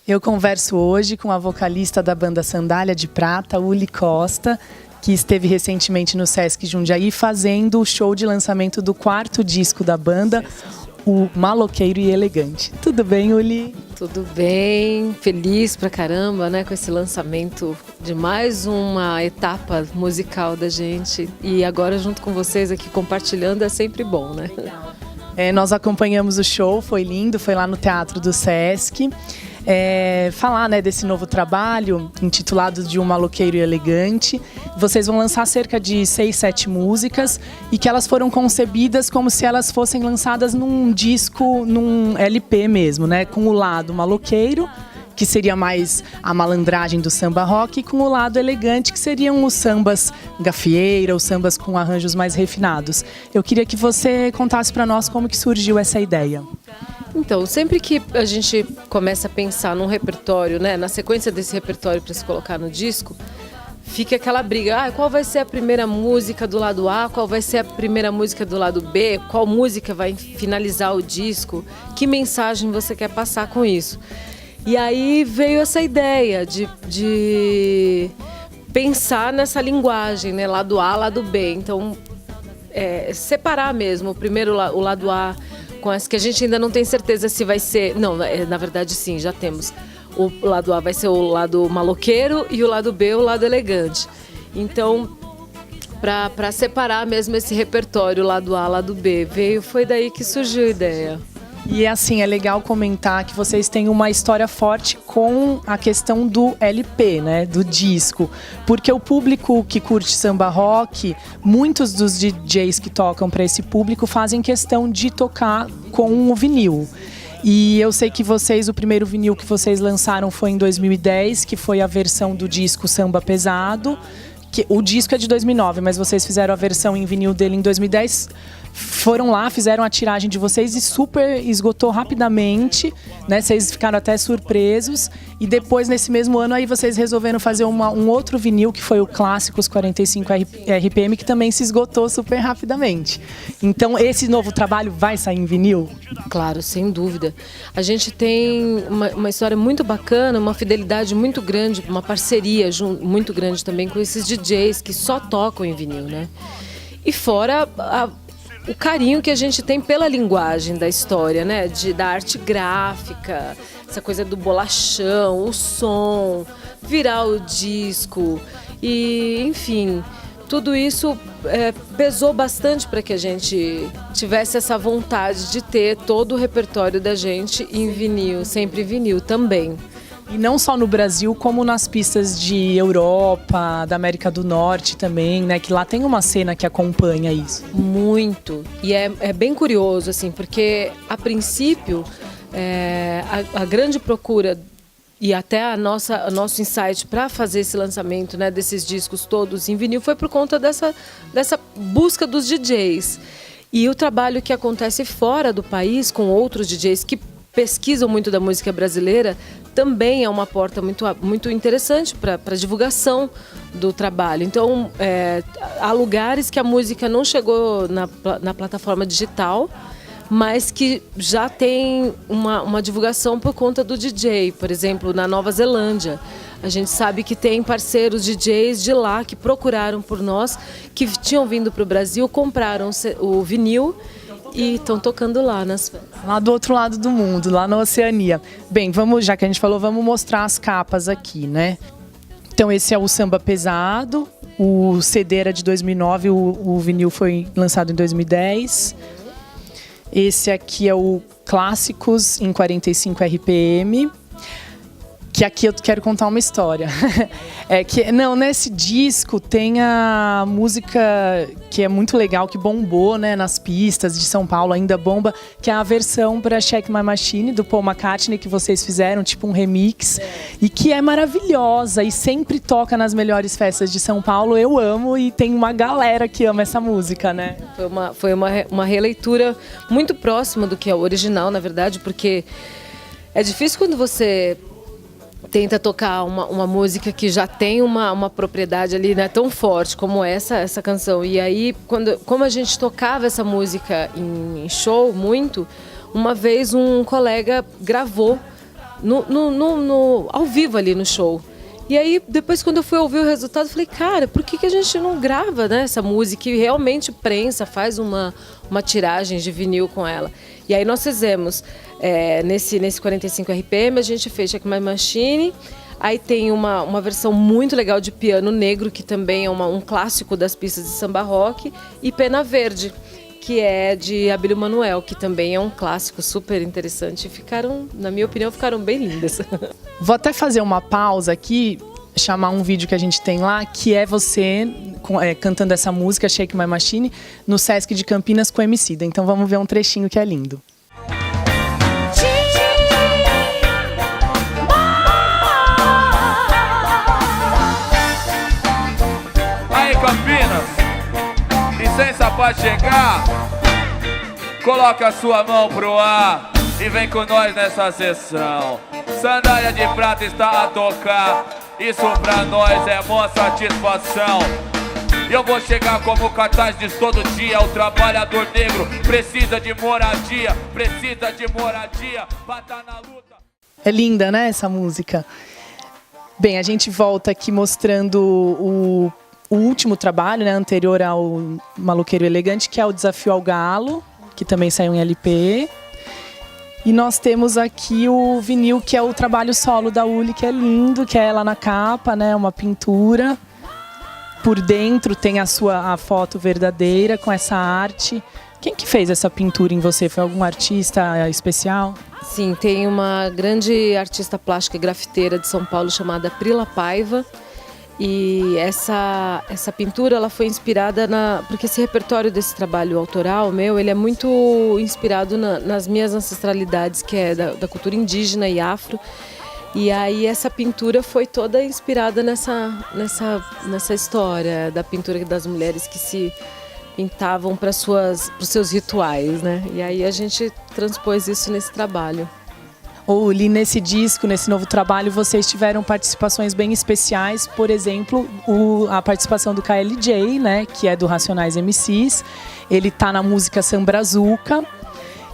Eu converso hoje com a vocalista da banda Sandália de Prata, Uli Costa, que esteve recentemente no Sesc Jundiaí fazendo o show de lançamento do 4º disco da banda, o Maloqueiro e Elegante. Tudo bem, Uli? Tudo bem, feliz pra caramba, né, com esse lançamento de mais uma etapa musical da gente. E agora junto com vocês aqui compartilhando é sempre bom, né? Nós acompanhamos o show, foi lindo, foi lá no Teatro do Sesc. Falar, né, desse novo trabalho intitulado de Um Maloqueiro e Elegante. Vocês vão lançar cerca de 6, 7 músicas e que elas foram concebidas como se elas fossem lançadas num disco, num LP mesmo, né, com o lado maloqueiro, que seria mais a malandragem do samba rock, e com o lado elegante, que seriam os sambas gafieira, os sambas com arranjos mais refinados. Eu queria que você contasse para nós como que surgiu essa ideia. Então, sempre que a gente começa a pensar num repertório, né, na sequência desse repertório para se colocar no disco, fica aquela briga, qual vai ser a primeira música do lado A, qual vai ser a primeira música do lado B, qual música vai finalizar o disco, que mensagem você quer passar com isso. E aí veio essa ideia de pensar nessa linguagem, né, lado A, lado B. Então, separar mesmo, primeiro o lado A, com as que a gente ainda não tem certeza se vai ser... Não, na verdade sim, já temos. O lado A vai ser o lado maloqueiro e o lado B o lado elegante. Então, para separar mesmo esse repertório, lado A, lado B, foi daí que surgiu a ideia. E assim, é legal comentar que vocês têm uma história forte com a questão do LP, né, do disco. Porque o público que curte samba rock, muitos dos DJs que tocam para esse público fazem questão de tocar com o vinil. E eu sei que o primeiro vinil que vocês lançaram foi em 2010, que foi a versão do disco Samba Pesado. O disco é de 2009, mas vocês fizeram a versão em vinil dele em 2010. Foram lá, fizeram a tiragem de vocês e super esgotou rapidamente, né? Vocês ficaram até surpresos. E depois, nesse mesmo ano, aí vocês resolveram fazer um outro vinil, que foi o Clássicos 45 RPM, que também se esgotou super rapidamente. Então, esse novo trabalho vai sair em vinil? Claro, sem dúvida. A gente tem uma história muito bacana, uma fidelidade muito grande, uma parceria muito grande também com esses DJs que só tocam em vinil, né? E fora o carinho que a gente tem pela linguagem da história, né? Da arte gráfica, essa coisa do bolachão, o som, virar o disco e, enfim, tudo isso pesou bastante para que a gente tivesse essa vontade de ter todo o repertório da gente em vinil, sempre vinil também. E não só no Brasil, como nas pistas de Europa, da América do Norte também, né? Que lá tem uma cena que acompanha isso. Muito. E é bem curioso, assim, porque a princípio a grande procura e até nosso insight para fazer esse lançamento, né, desses discos todos em vinil foi por conta dessa busca dos DJs. E o trabalho que acontece fora do país com outros DJs que pesquisam muito da música brasileira também é uma porta muito interessante para a divulgação do trabalho. Então, há lugares que a música não chegou na plataforma digital, mas que já tem uma divulgação por conta do DJ. Por exemplo, na Nova Zelândia, a gente sabe que tem parceiros DJs de lá que procuraram por nós, que tinham vindo para o Brasil, compraram o vinil e estão tocando lá nas festas. Lá do outro lado do mundo, lá na Oceania. Bem, já que a gente falou, vamos mostrar as capas aqui, né? Então esse é o Samba Pesado, o CD era de 2009, o vinil foi lançado em 2010. Esse aqui é o Clássicos em 45 RPM, que aqui eu quero contar uma história. Nesse disco tem a música que é muito legal, que bombou, né, nas pistas de São Paulo, ainda bomba, que é a versão para Shake My Machine, do Paul McCartney, que vocês fizeram, tipo um remix, e que é maravilhosa e sempre toca nas melhores festas de São Paulo. Eu amo e tem uma galera que ama essa música, né? Foi uma releitura muito próxima do que é o original, na verdade, porque é difícil quando você tenta tocar uma música que já tem uma propriedade ali, né, tão forte como essa canção. E aí, como a gente tocava essa música em show muito, uma vez um colega gravou ao vivo ali no show. E aí, depois, quando eu fui ouvir o resultado, eu falei, cara, por que a gente não grava, né, essa música e realmente prensa, faz uma tiragem de vinil com ela? E aí nós fizemos, nesse 45 RPM, a gente fez Shake My Machine. Aí tem uma versão muito legal de Piano Negro, que também é um clássico das pistas de samba rock, e Pena Verde, que é de Abílio Manuel, que também é um clássico super interessante. Na minha opinião, ficaram bem lindas. Vou até fazer uma pausa aqui, chamar um vídeo que a gente tem lá, que é você cantando essa música, Shake My Machine, no Sesc de Campinas com Emicida. Então vamos ver um trechinho que é lindo. Aí, Campinas, licença pra chegar. Coloca a sua mão pro ar e vem com nós nessa sessão. Sandália de prata está a tocar, isso pra nós é mó satisfação. Eu vou chegar como cartaz diz todo dia. O trabalhador negro precisa de moradia pra tá na luta. É linda, né, essa música? Bem, a gente volta aqui mostrando o último trabalho, né, anterior ao Maloqueiro Elegante, que é o Desafio ao Galo, que também saiu em LP. E nós temos aqui o vinil, que é o trabalho solo da Uli, que é lindo, que é ela na capa, né, uma pintura. Por dentro tem a foto verdadeira com essa arte. Quem que fez essa pintura em você? Foi algum artista especial? Sim, tem uma grande artista plástica e grafiteira de São Paulo chamada Prila Paiva. E essa pintura ela foi inspirada porque esse repertório desse trabalho autoral meu, ele é muito inspirado nas minhas ancestralidades, que é da cultura indígena e afro. E aí essa pintura foi toda inspirada nessa história da pintura das mulheres que se pintavam para os seus rituais, né? E aí a gente transpôs isso nesse trabalho. Uli, nesse disco, nesse novo trabalho, vocês tiveram participações bem especiais, por exemplo, a participação do KLJ, né, que é do Racionais MCs. Ele tá na música Sambrazuca.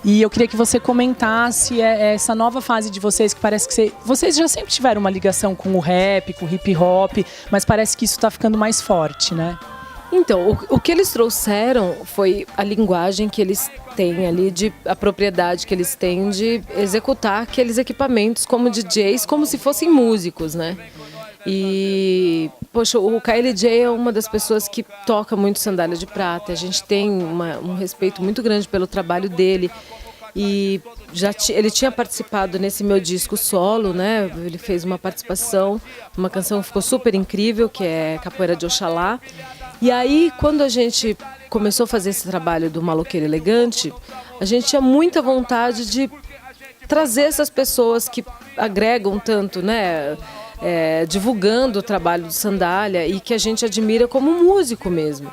E eu queria que você comentasse essa nova fase de vocês, que parece que vocês já sempre tiveram uma ligação com o rap, com o hip hop, mas parece que isso está ficando mais forte, né? Então, o que eles trouxeram foi a linguagem que eles têm ali, a propriedade que eles têm de executar aqueles equipamentos como DJs, como se fossem músicos, né? E, poxa, o KLJ é uma das pessoas que toca muito Sandália de Prata. A gente tem um respeito muito grande pelo trabalho dele. E ele tinha participado nesse meu disco solo, né? Ele fez uma participação, uma canção que ficou super incrível, que é Capoeira de Oxalá. E aí, quando a gente começou a fazer esse trabalho do Maloqueiro Elegante, a gente tinha muita vontade de trazer essas pessoas que agregam tanto, né? Divulgando o trabalho do Sandália e que a gente admira como músico mesmo.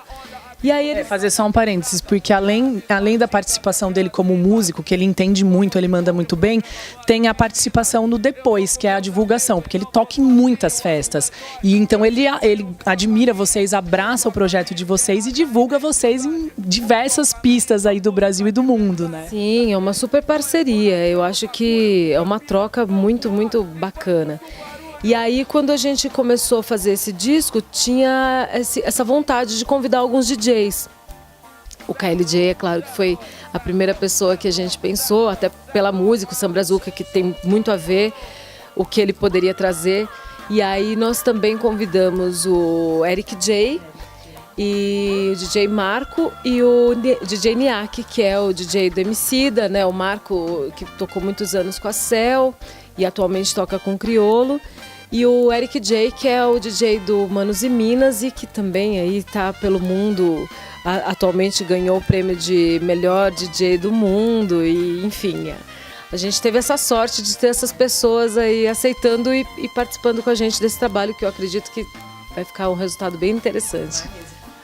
E aí fazer só um parênteses, porque além da participação dele como músico, que ele entende muito, ele manda muito bem, tem a participação no depois, que é a divulgação, porque ele toca em muitas festas. E então ele admira vocês, abraça o projeto de vocês e divulga vocês em diversas pistas aí do Brasil e do mundo, né? Sim, é uma super parceria. Eu acho que é uma troca muito, muito bacana. E aí, quando a gente começou a fazer esse disco, tinha essa vontade de convidar alguns DJs. O KLJ, é claro, que foi a primeira pessoa que a gente pensou, até pela música, o Sambrazuca, que tem muito a ver o que ele poderia trazer. E aí nós também convidamos o Eric J. e o DJ Marco e o DJ Niak, que é o DJ do Emicida, né? O Marco, que tocou muitos anos com a Cel e atualmente toca com o Criolo. E o Eric J, que é o DJ do Manos e Minas e que também aí tá pelo mundo, atualmente ganhou o prêmio de melhor DJ do mundo e enfim. A gente teve essa sorte de ter essas pessoas aí aceitando e participando com a gente desse trabalho, que eu acredito que vai ficar um resultado bem interessante.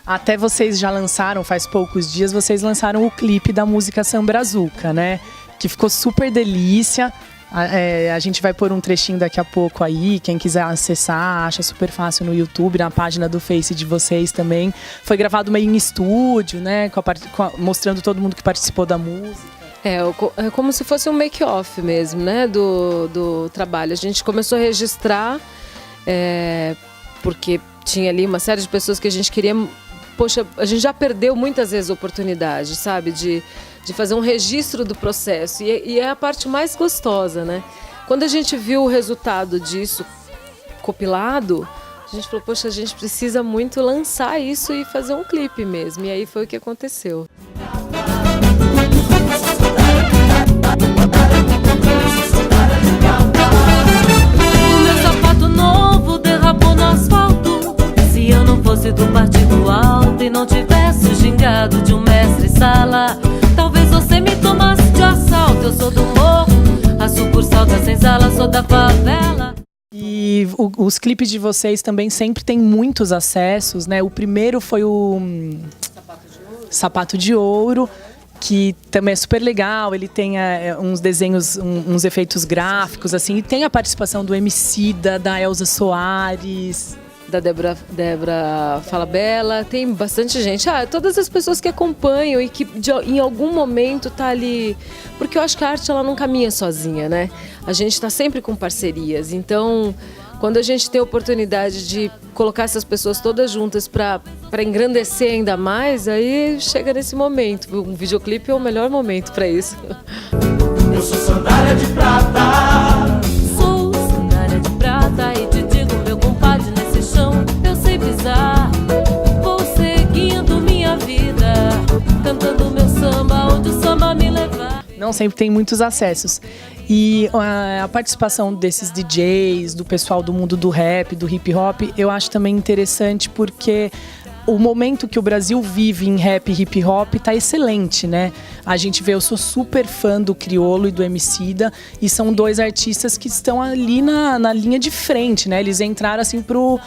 Até vocês já lançaram, faz poucos dias, vocês lançaram o clipe da música Sambrazuca, né? Que ficou super delícia. A gente vai pôr um trechinho daqui a pouco aí, quem quiser acessar, acha super fácil no YouTube, na página do Face de vocês também. Foi gravado meio em estúdio, né? Mostrando todo mundo que participou da música. É como se fosse um make-off mesmo, né? Do trabalho. A gente começou a registrar, porque tinha ali uma série de pessoas que a gente queria... Poxa, a gente já perdeu muitas vezes a oportunidade, sabe? De fazer um registro do processo. E é a parte mais gostosa, né? Quando a gente viu o resultado disso compilado, a gente falou, poxa, a gente precisa muito lançar isso e fazer um clipe mesmo. E aí foi o que aconteceu. O meu sapato novo derrapou no asfalto. Se eu não fosse do partido alto e não tivesse gingado de um mestre-sala, talvez você me tomasse de assalto. Eu sou do morro, a sucursal da senzala, sou da favela. E os clipes de vocês também sempre tem muitos acessos, né? O primeiro foi o Sapato de Ouro, que também é super legal. Ele tem uns desenhos, uns efeitos gráficos, assim. E tem a participação do Emicida, da Elza Soares... Da Débora Falabella, tem bastante gente. Todas as pessoas que acompanham e que em algum momento tá ali... Porque eu acho que a arte ela não caminha sozinha, né? A gente tá sempre com parcerias. Então, quando a gente tem a oportunidade de colocar essas pessoas todas juntas para engrandecer ainda mais, aí chega nesse momento. Um videoclipe é o melhor momento para isso. Eu sou sandália de prata. Sou sandália de prata e te digo, meu compadre, nesse chão eu sei pisar. Vou seguindo minha vida, cantando meu samba, onde o samba me levar. Não sempre tem muitos acessos. E a participação desses DJs, do pessoal do mundo do rap, do hip hop, eu acho também interessante porque o momento que o Brasil vive em rap e hip hop tá excelente, né? A gente vê, eu sou super fã do Criolo e do Emicida, e são dois artistas que estão ali na linha de frente, né? Eles entraram assim pro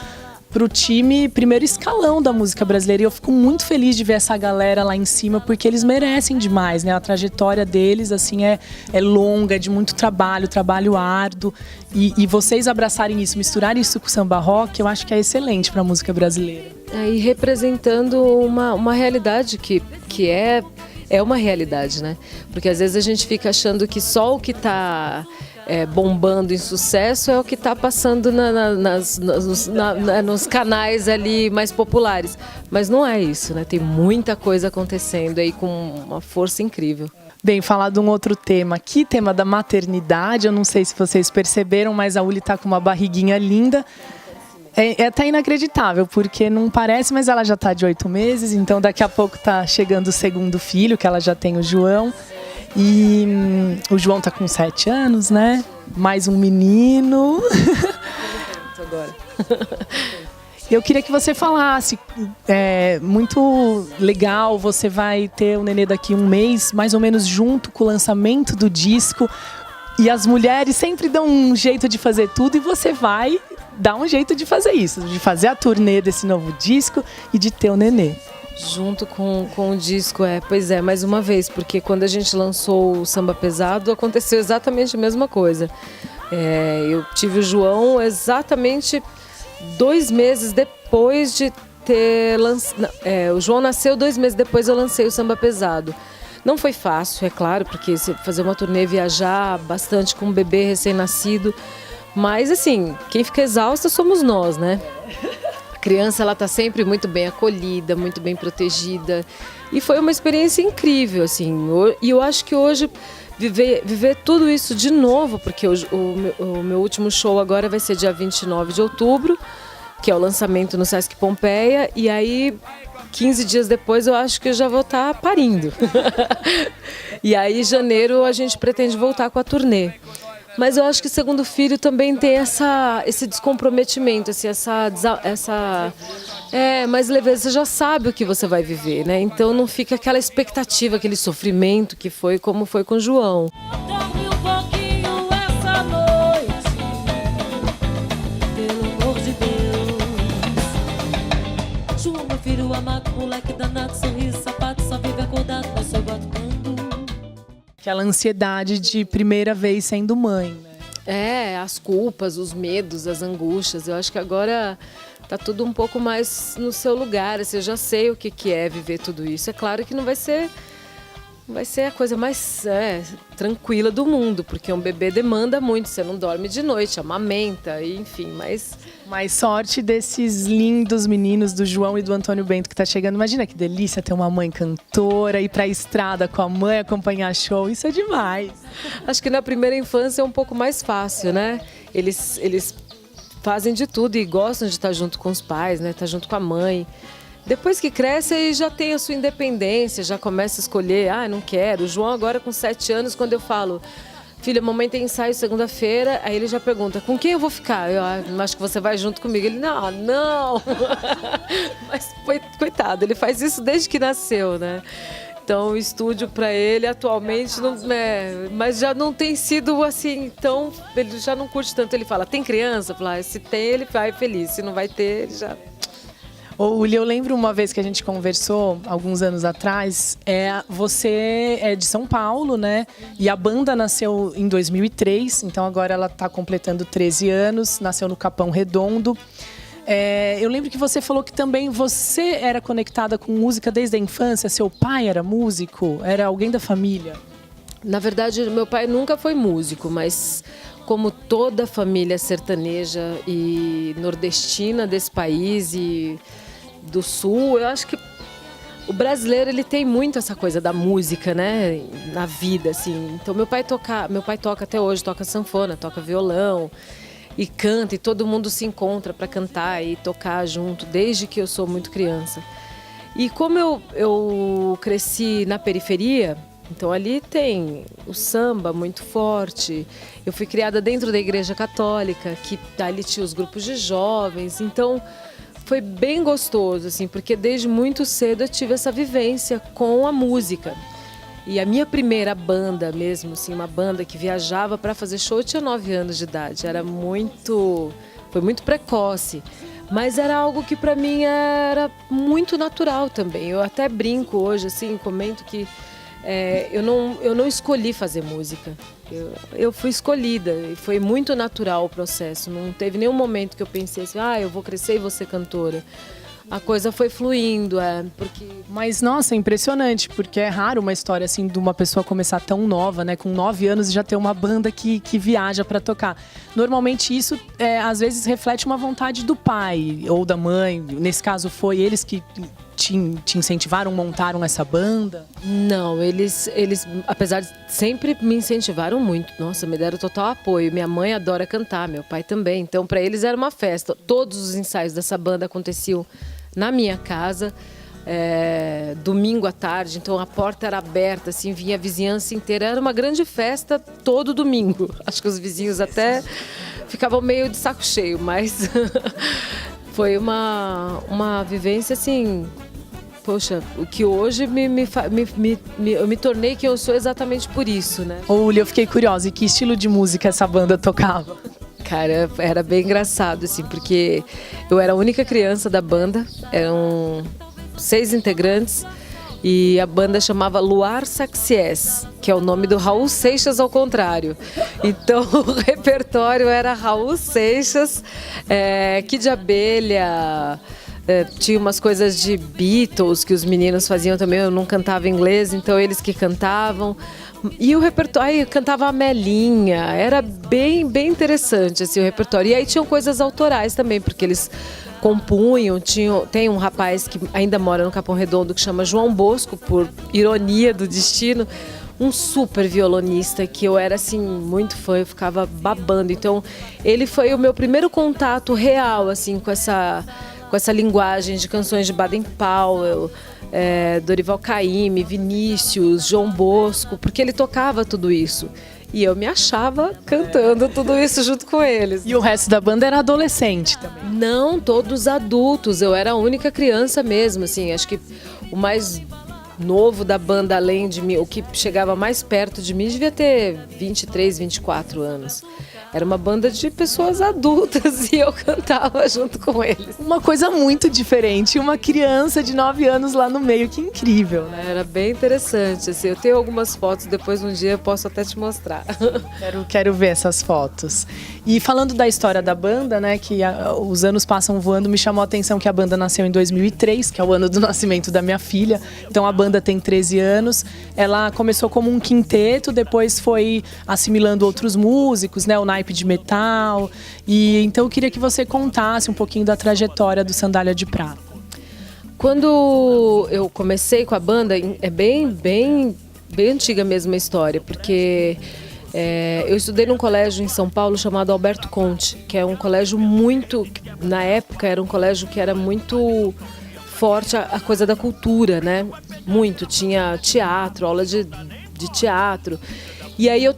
time primeiro escalão da música brasileira, e eu fico muito feliz de ver essa galera lá em cima, porque eles merecem demais, né? A trajetória deles, assim, é longa, é de muito trabalho árduo, e vocês abraçarem isso, misturarem isso com o samba rock, eu acho que é excelente para a música brasileira. E representando uma realidade que é uma realidade, né? Porque às vezes a gente fica achando que só o que está bombando em sucesso é o que está passando nos canais ali mais populares. Mas não é isso, né? Tem muita coisa acontecendo aí com uma força incrível. Bem, falar de um outro tema aqui, tema da maternidade. Eu não sei se vocês perceberam, mas a Uli está com uma barriguinha linda. É até inacreditável, porque não parece, mas ela já está de 8 meses, então daqui a pouco está chegando o segundo filho, que ela já tem, o João. E o João está com 7 anos, né? Mais um menino. Agora. Eu queria que você falasse, muito legal, você vai ter o nenê daqui um mês, mais ou menos junto com o lançamento do disco. E as mulheres sempre dão um jeito de fazer tudo, e você vai dar um jeito de fazer isso, de fazer a turnê desse novo disco e de ter o nenê. Junto com o disco, pois é, mais uma vez, porque quando a gente lançou o Samba Pesado, aconteceu exatamente a mesma coisa. Eu tive o João exatamente 2 meses depois de ter lançado. O João nasceu 2 meses depois, eu lancei o Samba Pesado. Não foi fácil, é claro, porque fazer uma turnê, viajar bastante com um bebê recém-nascido. Mas, assim, quem fica exausta somos nós, né? A criança, ela tá sempre muito bem acolhida, muito bem protegida. E foi uma experiência incrível, assim. E eu acho que hoje, viver tudo isso de novo, porque o meu último show agora vai ser dia 29 de outubro, que é o lançamento no Sesc Pompeia. E aí, 15 dias depois eu acho que eu já vou estar parindo. E aí, em janeiro, a gente pretende voltar com a turnê. Mas eu acho que o segundo filho também tem esse descomprometimento, assim, mais leveza. Você já sabe o que você vai viver, né? Então não fica aquela expectativa, aquele sofrimento que foi como foi com o João. Dorme um pouquinho essa noite, pelo amor de Deus. João, meu filho amado, moleque danado, sorriso, sapato, só vive acordado no seu batucando. Aquela ansiedade de primeira vez sendo mãe, né? As culpas, os medos, as angústias. Eu acho que agora tá tudo um pouco mais no seu lugar. Assim, eu já sei o que é viver tudo isso. É claro que não vai ser a coisa mais tranquila do mundo, porque um bebê demanda muito. Você não dorme de noite, amamenta, enfim, mas... Mais sorte desses lindos meninos do João e do Antônio Bento que tá chegando. Imagina que delícia ter uma mãe cantora, ir pra estrada com a mãe, acompanhar show. Isso é demais. Acho que na primeira infância é um pouco mais fácil, né? Eles fazem de tudo e gostam de estar junto com os pais, né? Estar junto com a mãe. Depois que cresce, aí já tem a sua independência, já começa a escolher. Não quero. O João agora com 7 anos, quando eu falo... Filha, mamãe tem ensaio segunda-feira, aí ele já pergunta, com quem eu vou ficar? Eu acho que você vai junto comigo. Ele, não. Mas, coitado, ele faz isso desde que nasceu, né? Então, o estúdio para ele atualmente, não, mas já não tem sido assim, então ele já não curte tanto. Ele fala, tem criança? Fala, se tem, ele vai feliz, se não vai ter, ele já... Ô, Uli, eu lembro uma vez que a gente conversou, alguns anos atrás, você é de São Paulo, né? E a banda nasceu em 2003, então agora ela está completando 13 anos, nasceu no Capão Redondo. Eu lembro que você falou que também você era conectada com música desde a infância, seu pai era músico, era alguém da família? Na verdade, meu pai nunca foi músico, mas... Como toda família sertaneja e nordestina desse país e do sul, eu acho que o brasileiro ele tem muito essa coisa da música, né, na vida, assim. Então meu pai toca até hoje, toca sanfona, toca violão e canta, e todo mundo se encontra para cantar e tocar junto desde que eu sou muito criança. E como eu cresci na periferia, então ali tem o samba muito forte. Eu fui criada dentro da Igreja Católica, que ali tinha os grupos de jovens. Então foi bem gostoso, assim, porque desde muito cedo eu tive essa vivência com a música. E a minha primeira banda mesmo, assim, uma banda que viajava para fazer show, eu tinha 9 anos de idade. Foi muito precoce. Mas era algo que para mim era muito natural também. Eu até brinco hoje, assim, comento que eu não escolhi fazer música, eu fui escolhida e foi muito natural o processo, não teve nenhum momento que eu pensei assim, eu vou crescer e vou ser cantora. A coisa foi fluindo, porque... Mas, nossa, é impressionante, porque é raro uma história assim de uma pessoa começar tão nova, né? Com 9 anos e já ter uma banda que viaja para tocar. Normalmente isso, às vezes, reflete uma vontade do pai ou da mãe. Nesse caso, foi eles que te incentivaram, montaram essa banda? Não, eles, apesar de sempre me incentivaram muito. Nossa, me deram total apoio. Minha mãe adora cantar, meu pai também. Então, para eles era uma festa. Todos os ensaios dessa banda aconteciam na minha casa, domingo à tarde, então a porta era aberta, assim, vinha a vizinhança inteira, era uma grande festa todo domingo. Acho que os vizinhos até ficavam meio de saco cheio, mas foi uma vivência assim, poxa, o que hoje eu me tornei quem eu sou exatamente por isso, né? Olha, eu fiquei curiosa, e que estilo de música essa banda tocava? Cara, era bem engraçado, assim, porque eu era a única criança da banda, eram 6 integrantes, e a banda chamava Luar Saxiés, que é o nome do Raul Seixas ao contrário. Então, o repertório era Raul Seixas, Kid de Abelha, tinha umas coisas de Beatles que os meninos faziam também, eu não cantava inglês, então eles que cantavam. E o repertório, cantava a Melinha, era bem interessante assim, o repertório. E aí tinham coisas autorais também, porque eles compunham, tem um rapaz que ainda mora no Capão Redondo que chama João Bosco, por ironia do destino, um super violonista que eu era assim muito fã, eu ficava babando. Então ele foi o meu primeiro contato real assim com com essa linguagem de canções de Baden-Powell, Dorival Caymmi, Vinícius, João Bosco, porque ele tocava tudo isso. E eu me achava cantando tudo isso junto com eles. E o resto da banda era adolescente também? Não, todos adultos. Eu era a única criança mesmo, assim. Acho que o mais novo da banda, além de mim, o que chegava mais perto de mim, devia ter 23, 24 anos. Era uma banda de pessoas adultas e eu cantava junto com eles. Uma coisa muito diferente, uma criança de 9 anos lá no meio, que incrível, né? Era bem interessante, assim, eu tenho algumas fotos, depois um dia eu posso até te mostrar. Quero ver essas fotos. E falando da história da banda, né, que os anos passam voando, me chamou a atenção que a banda nasceu em 2003, que é o ano do nascimento da minha filha. Então a banda tem 13 anos. Ela começou como um quinteto, depois foi assimilando outros músicos, né, o naipe de metal. E então eu queria que você contasse um pouquinho da trajetória do Sandália de Prata. Quando eu comecei com a banda, é bem antiga mesmo a história, porque eu estudei num colégio em São Paulo chamado Alberto Conte, que é um colégio muito, na época era um colégio que era muito forte a coisa da cultura, né? Muito, tinha teatro, aula de teatro. E aí eu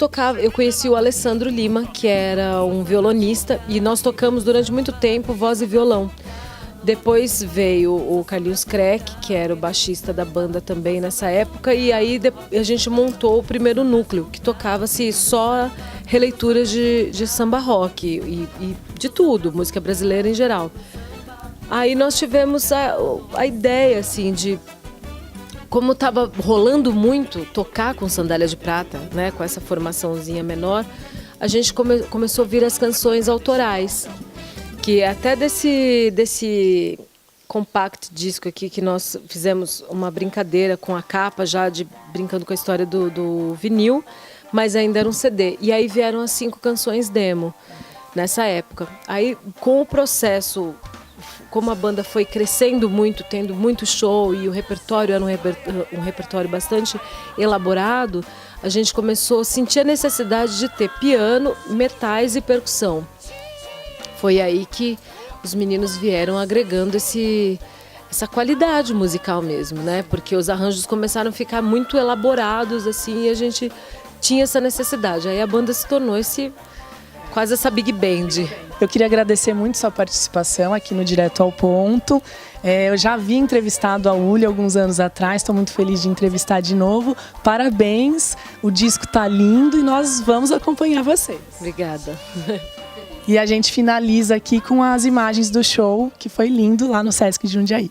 conheci o Alessandro Lima, que era um violonista, e nós tocamos durante muito tempo voz e violão. Depois veio o Carlinhos Kreck, que era o baixista da banda também nessa época, e aí a gente montou o primeiro núcleo, que tocava-se só releituras de samba rock e de tudo, música brasileira em geral. Aí nós tivemos a ideia, assim, de como estava rolando muito tocar com Sandália de Prata, né, com essa formaçãozinha menor, a gente começou a ouvir as canções autorais. Que até desse compact disco aqui, que nós fizemos uma brincadeira com a capa, já brincando com a história do vinil, mas ainda era um CD. E aí vieram as 5 canções demo, nessa época. Aí, com o processo, como a banda foi crescendo muito, tendo muito show, e o repertório era um repertório bastante elaborado, a gente começou a sentir a necessidade de ter piano, metais e percussão. Foi aí que os meninos vieram agregando essa qualidade musical mesmo, né? Porque os arranjos começaram a ficar muito elaborados, assim, e a gente tinha essa necessidade. Aí a banda se tornou quase essa big band. Eu queria agradecer muito sua participação aqui no Direto ao Ponto. Eu já havia entrevistado a Uli alguns anos atrás, estou muito feliz de entrevistar de novo. Parabéns, o disco tá lindo e nós vamos acompanhar vocês. Obrigada. E a gente finaliza aqui com as imagens do show, que foi lindo, lá no Sesc de Jundiaí.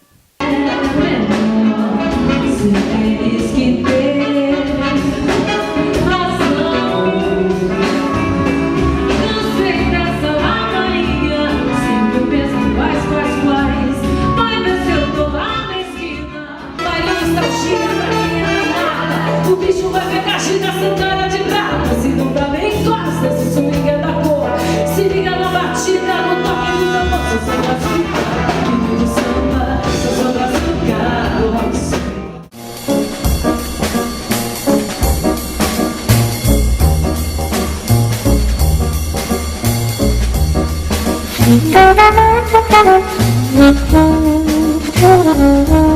O bicho vai pegar da Sandália de Prata. Se não dá nem gosta, esse swing é da cor. Se liga na batida, no toque do tambor. Sou só brasileiro, filho do samba. Sou só brasileiro. Thank you.